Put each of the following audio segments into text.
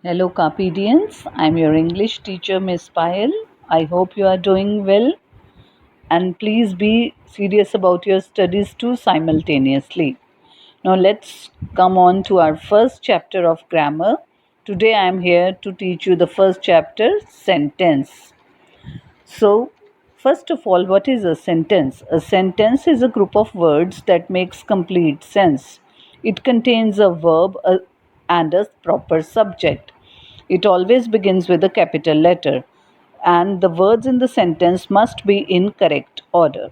Hello, Carpedians. I'm your English teacher, Miss Payal. I hope you are doing well and please be serious about your studies too simultaneously. Now, let's come on to our first chapter of grammar. Today, I'm here to teach you the first chapter, sentence. So, first of all, what is a sentence? A sentence is a group of words that makes complete sense. It contains a verb and a proper subject. It always begins with a capital letter, and the words in the sentence must be in correct order.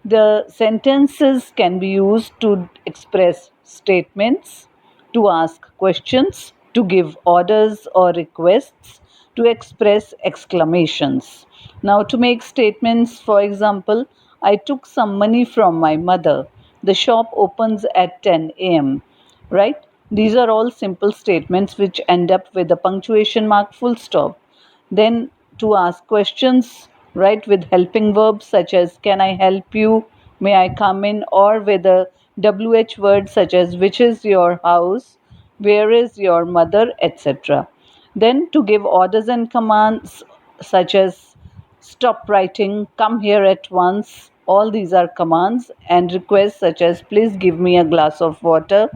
The sentences can be used to express statements, to ask questions, to give orders or requests, to express exclamations. Now, to make statements, for example, I took some money from my mother. The shop opens at 10 a.m. Right? These are all simple statements which end up with a punctuation mark full stop. Then to ask questions, right, with helping verbs such as can I help you, may I come in, or with a WH word such as which is your house, where is your mother, etc. Then to give orders and commands such as stop writing, come here at once. All these are commands, and requests such as please give me a glass of water,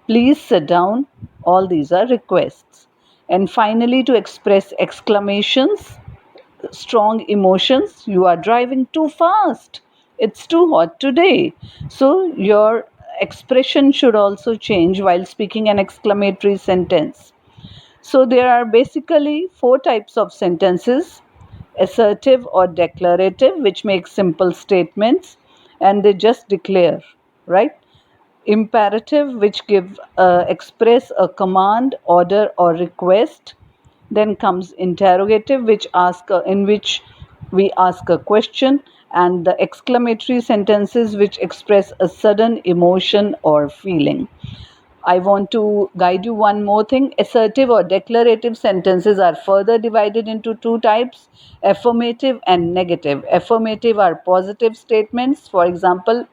please sit down. All these are requests. And finally, to express exclamations, strong emotions, you are driving too fast. It's too hot today. So, your expression should also change while speaking an exclamatory sentence. So, there are basically four types of sentences: assertive or declarative, which make simple statements and they just declare, right? Imperative, which give express a command, order, or request. Then comes interrogative, which ask in which we ask a question, and the exclamatory sentences, which express a sudden emotion or feeling. I want to guide you one more thing. Assertive or declarative sentences are further divided into two types: affirmative and negative. Affirmative are positive statements. For example,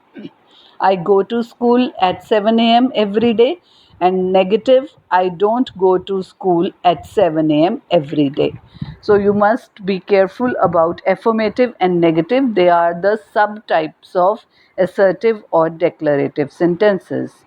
I go to school at 7 a.m. every day, and negative, I don't go to school at 7 a.m. every day. So you must be careful about affirmative and negative. They are the subtypes of assertive or declarative sentences.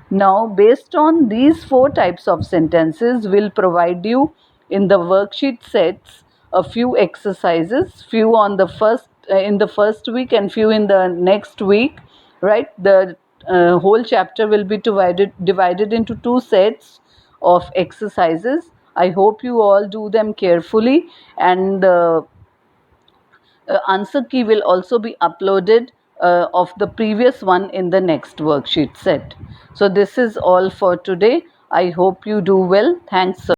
Now, based on these four types of sentences, we'll provide you in the worksheet sets a few exercises, few on the first in the first week and few in the next week. Right, the whole chapter will be divided into two sets of exercises. I hope you all do them carefully, and the answer key will also be uploaded of the previous one in the next worksheet set. So this is all for today. I hope you do well. Thanks.